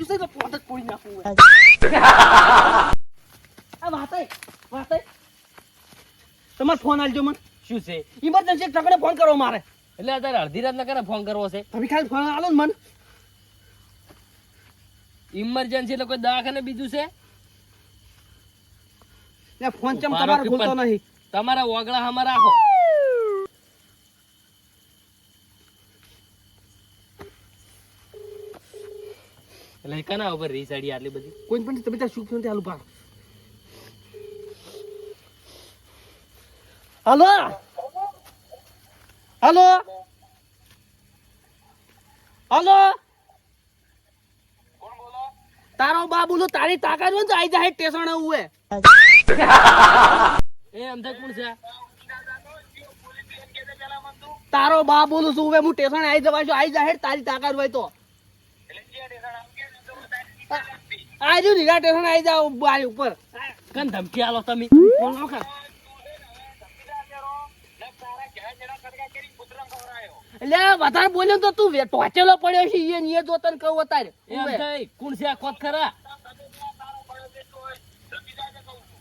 વાગ્યું છે તો પોત જ પોડી નાખવું હોય. આ વાતે તમારે ફોન આલજો મને. શું છે ઇમરજન્સી ટકડે ફોન કરો મારે. એટલે અત્યારે અડધી રાત ના ફોન કરવો છે તમે ખાલી ફોન આલો ને મને. ઇમરજન્સી એટલે કોઈ દવાખાને બીજું છે ફોન ચમ તમારો ખુલતો નહીં. તમારા ઓગળા હમા રાખો. એટલે કના ઉપર રીસાડી આટલી બધી કોઈ પણ તમે ત્યાં સુખ શાંતિ હાલું પાડો. હાલો હાલો હાલો તારો બા બોલું તારી તાકાત હોય ને તો આઈ જાય સ્ટેશન આવું હે. એ અમથે કોણ છે તારો બા બોલું છું હવે હું સ્ટેશન આઈ જવા છું. આઈ જાય તારી તાકાત હોય તો આજુ નીરા સ્ટેશન આઈ જાવ બારી ઉપર. કન ધમકી આલો તમે એટલે વધારે બોલ્યો તો તું ટોચેલો પડ્યો છે એ નિયત જો તને કહું અત્યારે. એ અમથે કોણ છે આ કોત ખરા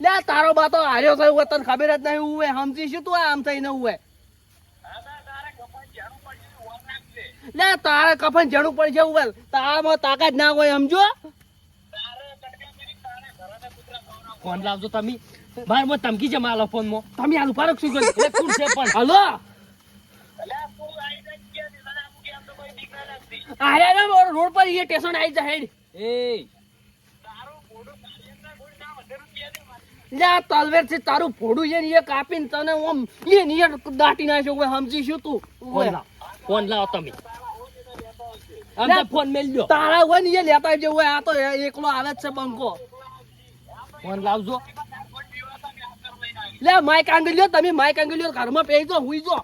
લે તારો બા તો હાર્યો છે તને ખબર જ નહીં હું સમજી શું તું આમ થઈને હું લે તારે કફન જણું પડશે હું તારામાં તાકાત ના હોય સમજો. ફોન લાવજો તમે બાર માં ધમકી છે માલો ફોન માં તમે હાલ ફરક શું કર્યું એ કોણ છે પણ હલો અરે રોડ પર એ સ્ટેશન આવી જાય એ લે તલવેર છે તારું ફોડું છે ને એ કાપીને તને ઓમ એ નિયર દાટી નાખ્યો હવે સમજી શું તું ફોન લાવો તમે આમ તો ફોન મેલજો તારા હોય ને એ લેતા જવું હોય. આ તો એકલો આવે જ છે બંકો. ફોન લાવજો લે માઈક આંગલ્યો તમે માઈક આંગલ્યો ઘરમાં પેઈ જો હુઈ જો.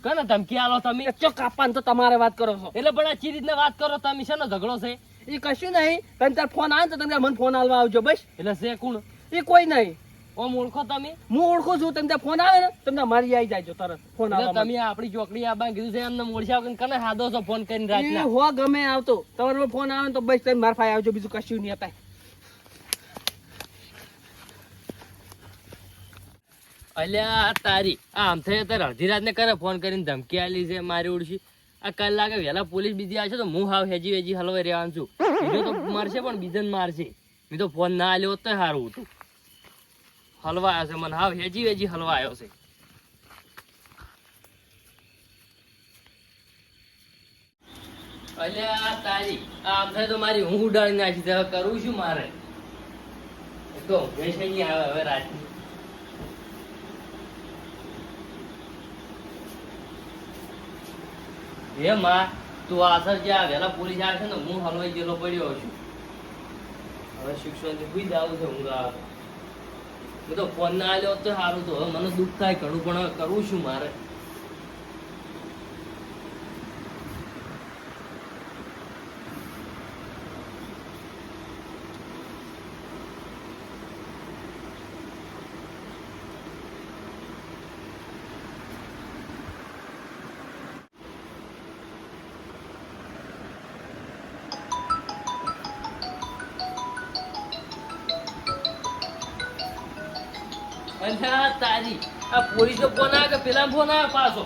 કને ધમકી આલો તમે ચો કાપવાનું તો તમારે વાત કરો છો એટલે પણ આ ચી રીતના વાત કરો તમે શેનો ઝઘડો છે એ કશું નહીં. તમે તાર ફોન આવે ને તો તમે મને ફોન આલવા આવજો બસ. એટલે છે કોણ એ કોઈ નહીં. ઓમ ઓળખો તમે હું ઓળખું છું. તમે ફોન આવે ને તમને મારી આવી જાય તરત ફોન એટલે આવે. તમે આપણી ચોકડી આબા કીધું છે એમને મોડશા વગર કને હાદો છો ફોન કરીને રાતના હો ગમે આવતો તમારો ફોન આવે ને તો બસ તમે માર ફાઈ આવજો બીજું કશું નહીં હતા. અલ્યા તારી આમ થઈ અત્યારે અડધી રાતને કરે ફોન કરીને ધમકી આલી છે મારી ઉડશી. આ કલાકે વહેલા પોલીસ બીજી આવશે તો હું હાવ હેજી વેજી હલવાઈ રહેવાનું છું. બીજો તો મારશે પણ બીજાને મારશે. મેં તો ફોન ના આલ્યો તો સારું હતું. હલવા આવ્યો છે મને હાવ હેજી વેજી હલવા આવ્યો છે. અલ્યા તારી આમ થાય તો મારી ઊંઘ ઉડાડી નાખી છે. હવે કરવું શું મારે તો ઊંઘે છે નહીં આવે હવે રાતની. હે માં તું આસર જ્યાં વહેલા પોલીસ આવે છે ને હું હલવાઈ ગયેલો પડ્યો છું. હવે શિક્ષણ સુઈ જાવ છે ઊંઘ આવે. હું તો ફોન ના આવ્યો તો સારું તો હવે મને દુઃખ થાય ઘણું પણ હવે કરવું શું મારે. અલ્યા તારી આ પોલીસ નો ફોન આવે કે પેલા ફોન આવે પાછો.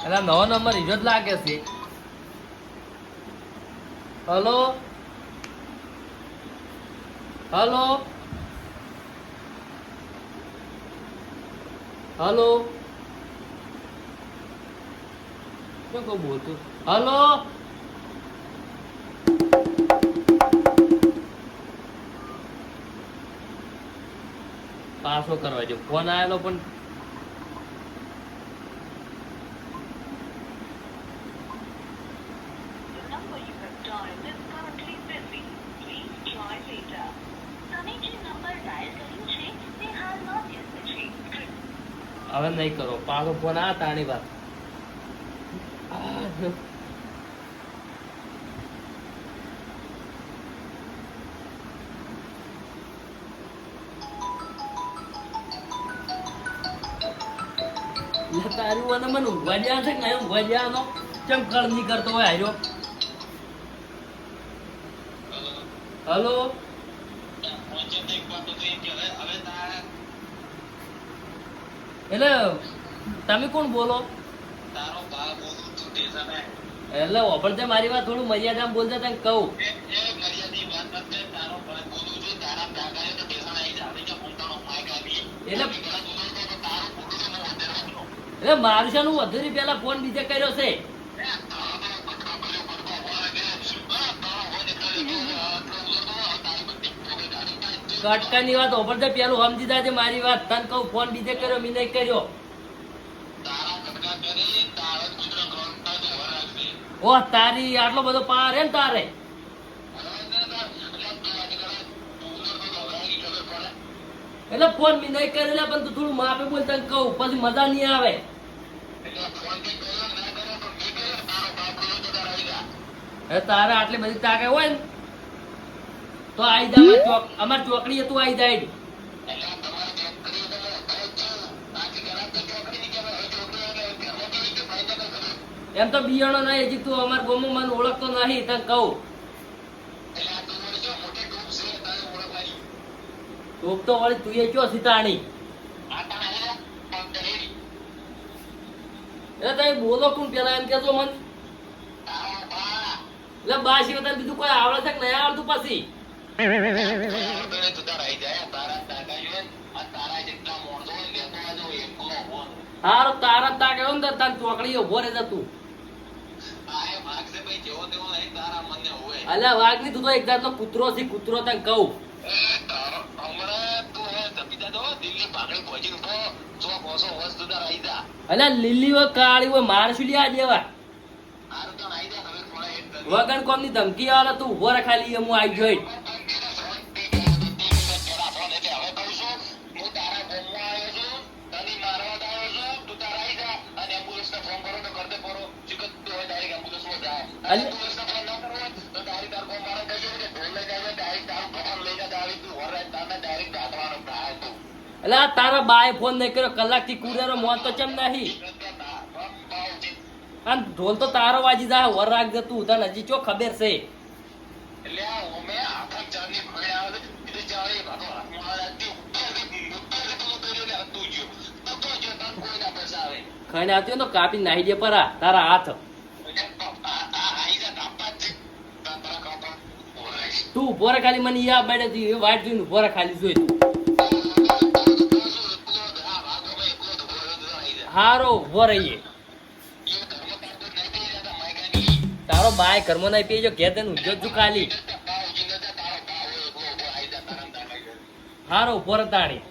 એટલે નવો નંબર ઈજો જ લાગે છે. હલો હલો હલો શું કહું બોલતું હલો પાછો કરવા જો ફોન આવેલો પણ હવે નહીં કરો. પાછો ફોન આ તાણી વાત તારું મને ઊંઘવા જ્યાં છે ને ઊંઘવા જ્યાં ચમ કળ નહીં કરતો હોય હાર્યો. હલો એટલે તમે કોણ બોલો? એટલે ઓપણ છે મારી વાત થોડું મર્યાદામાં બોલતા તને કહું. એટલે મારું છે નું વધુ પેલા ફોન બીજે કર્યો છે. કટકાની વાત ઓપણ છે પેલું સમજી જાજે મારી વાત. તને કહું ફોન બીજે કર્યો મેં નહીં કર્યો. ઓહ તારી આટલો બધો પાર હે ને તારે? એટલે ફોન બી નહીં કરેલા પણ તું થોડું માપે બોલ તને કહું પછી મજા નહીં આવે. તારે આટલી બધી તાકાત હોય ને તો આઈ જા અમાર ચોકડીએ તું આઈ જાય. એમ તો બિયાણો નહીં હજી તું અમાર ગામમાં મને ઓળખતો નહીં તને કહું. ટોપ તો વળી તું એ કયો સીતાણી એટલે તમે બોલો કોણ પેલા એમ કેજો મન. એટલે બા સિવાય તને બીજું કોઈ આવડે છે કે નહીં આવડતું પછી? હારું તારા તાક એવો ને તાર ચોકડી ઉભો રહે તું. અલ્યા વાઘ ની તું તો એક જાતનો કૂતરો છે કૂતરો તને કહું. અલ્યા લીલી હોય કાળી હોય મારશું લ્યા જેવા વગર કોમ ની ધમકી આવે તું ઉભો રે ખાલી હું આવી જોઈ. એટલે તારા બાએ ફોન નહીં કર્યો કલાક થી કુરેરો મોત તો ચમ નહીં. અને ઢોલ તો તારો વાજી જાય વર રાખજે તું તને હજી ચો ખબર છે. ખાઈને આવતી તો કાપી નાહી દે પરા તારા હાથ. તું ઉભો રે ખાલી મને યા બેડે વાટ જોઈને ઉભો રે ખાલી જોઈ તું. હારો ઉભો રહીએ. તારો બાય ઘરમાં નહીં પીજો ઘેર તને ઉજ્જો છું ખાલી. હારો ઉભો રે તાણી.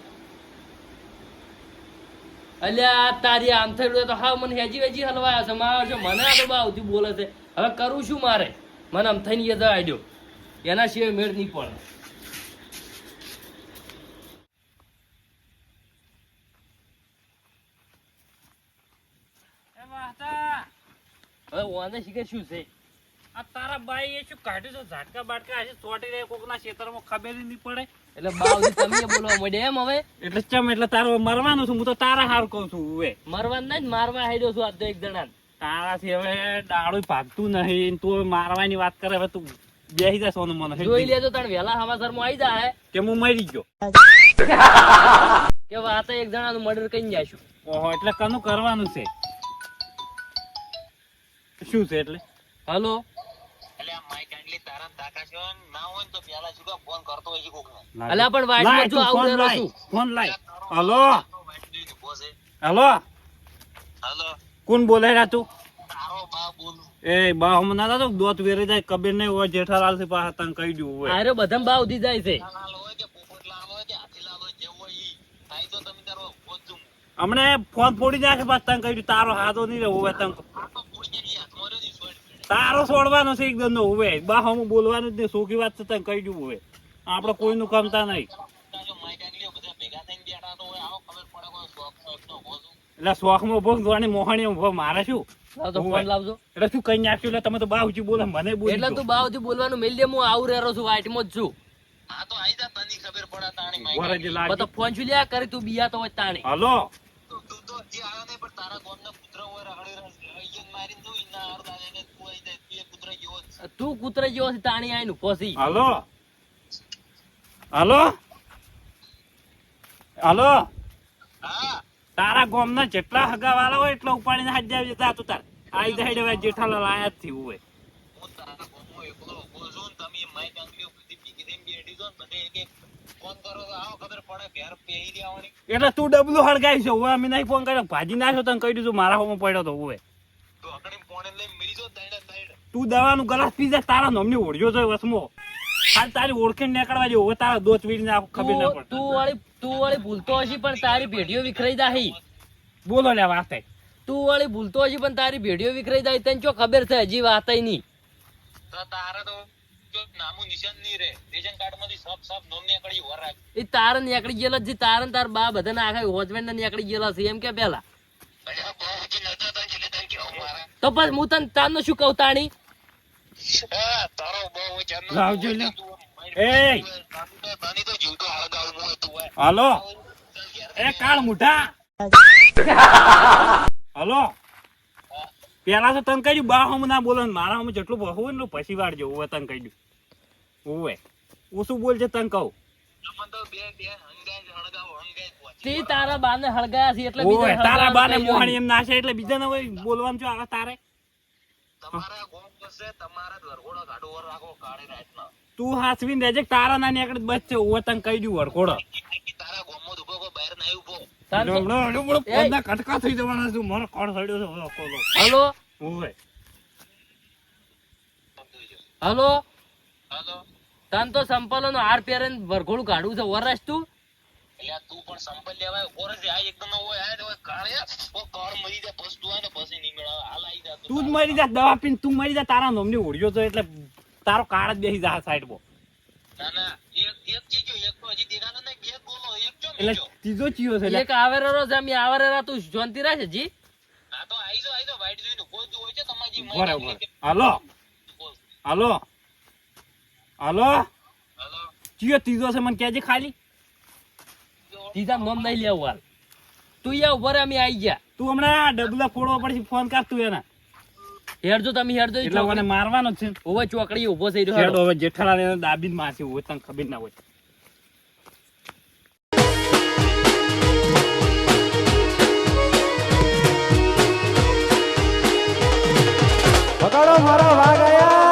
અલ્યા તારી આમ થયેલું તો હા મને હેજી વેજી હલવાયા છે મારા છે મને આ તો બાવથી બોલે છે. હવે કરું શું મારે? મને આમ થઈને યદ આડ્યો એના સિવાય મેળ નહીં પડે. હવે ઓને શીખે શું છે? આ તારા બાઈ એ શું કાઢ્યું છે ઝાટકા બાટકા હશે ચોટી રહે કોકના ખેતરમાં ખબર નહીં પડે એટલે બાવજી તમે બોલવા મળ્યા એમ હવે? એટલે ચમ એટલે તારો મરવાનું છું હું તો તારા હાર કહું છું હવે મરવાનું નહીં મારવા હેડ્યો છું આજ તો એક જણા. તારાથી હવે ડાળું ભાગતું નહીં તું હવે મારવાની વાત કરે હવે તું બેસી જા સોનું મને જોઈ લેજો તાણ વેલા હવાસર માં આવી જાય કે હું મરી ગયો કે વાત એક જણાનું મર્ડર કરી જાશું. ઓહો એટલે કનું કરવાનું છે શું છે એટલે? હલો અલ્યા પણ વાઈટમાં જો આવું રહેલો છું. ફોન લાય. હલો હલો કોણ બોલે રા તું? એ બા હમ ના તો દોત વેરી જાય કબીર નહીં હોય જેઠાલાલ થી પાછા તને કહી દઉં હોય અરે બધા ભાવ દી જાય છે. હમણે ફોન ફોડી નાખે પાછ તને કહી દઉં તારો હાથો નહીં રહે તને તારો છોડવાનો છે એકદમ નો હવે બા હમ બોલવાનું જ નહીં સોખી વાત છે તને કહી દઉં હવે આપડે કોઈનું કમતા નહીં એટલે શોખ માં ઉભો જોવાની મોહણી ઉભો મારે શું તો ફોન લાવજો. એટલે શું કઈ નાખ્યું એટલે તમે તો બાવજી બોલે મને બોલ એટલે તું બાવથી બોલવાનું મેલ દે હું આવું રહેલો છું વાઈટમાં જ છું. તો ફોન છું લ્યા કરી તું બિયા તો હોય તાણી. હલો તું કૂતરા જેવો છે તાણી આઈને ઉભો છે. હાલો હાલો હાલો તારા ગામના જેટલા હગાવાળા હોય એટલા ઉપાડીને હાથ જાવ જતા તું તાર આઈ જાય હવે જેઠાલાલ આયા જ થયું હોય એટલે તું ડબલું હળગાઈ છે હવે અમે નહીં ફોન કર્યો ભાજી નાખ્યો તને કહી દીધું મારા હોમાં પડ્યો તો હવે તું દવાનું ગ્લાસ પી જા તારા નોમની ઓળજો તો વસમો હાલ તારી ઓળખીને નીકળવા જેવું હવે તારા દોત વીડી નાખ ખબર ના પડે તું વાળી ભૂલતો હશે પણ તારી ભેડીઓ વિખરાઈ જાહી. બોલો લે વાત થાય તું વાળી ભૂલતો હશે પણ તારી ભેડીઓ વિખરાઈ જાય તને ચો ખબર છે હજી વાત નહીં. એ તારે નીકળી ગયેલો છે તારે તાર બા બધા આખા હોજવેન નીકળી ગયેલા છે એમ કે પેલા તો પછી હું તને તારનો શું કહું તાણી લાવજો લે એ હાલો એ કાળ મુઠા હાલો પેલા તો તને કહ્યું બા હમ ના બોલો મારા હમ જેટલું બહુ હોય ને પછી વાળજો હવે તને કહી દઉં ઓવે ઓછું બોલ છે તને કહું તે તારા બાને હળગાયા છે એટલે ઓવે બીજા તારા હળગાવા બાને કહ્યું. મોહાણી એમ નાશે એટલે બીજા ને હોય બોલવાનું છો આવે તારે તું હાસવીને દેજે કે તારા નાની આગળ બસ છે ઓવે તને કહી દઉં વરખોડો તાર તો- બધા કટકા થઈ જવાના છે મારો કોણ સડ્યો છે વરખોડો. હલો ઓવે હલો તન તો સંપલો નો હાર પહેરીને વરઘોડું કાઢવું છે વરસ તું તું જ મરી જા દવા પીને તું મરી જા તારા નોમની ઓળ્યો તો એટલે તારો કાળ જ બેસી જા સાઈડ માં એટલે ત્રીજો ચિયો છે એક આવેરો જમી આવેરા તું શાંતિ રાખે જી બરાબર હાલો હાલો હાલો ચિયો ત્રીજો છે મને કહેજે ખાલી સીધા નોમ નહીં લેવું હાલ તું યા ઉપર અમે આવી ગયા તું હમણાં ડબલા ફોડવા પડશે ફોન કર તું એના હેડજો તમે હેડજો એટલે મને મારવાનો જ છે ઓવે ચોકડી ઉભો થઈ રહ્યો હેડો હવે જેઠાલાલ એને દાબીને મારશે હોય તને ખબર ના હોય પકડો મારા વાઘ આયા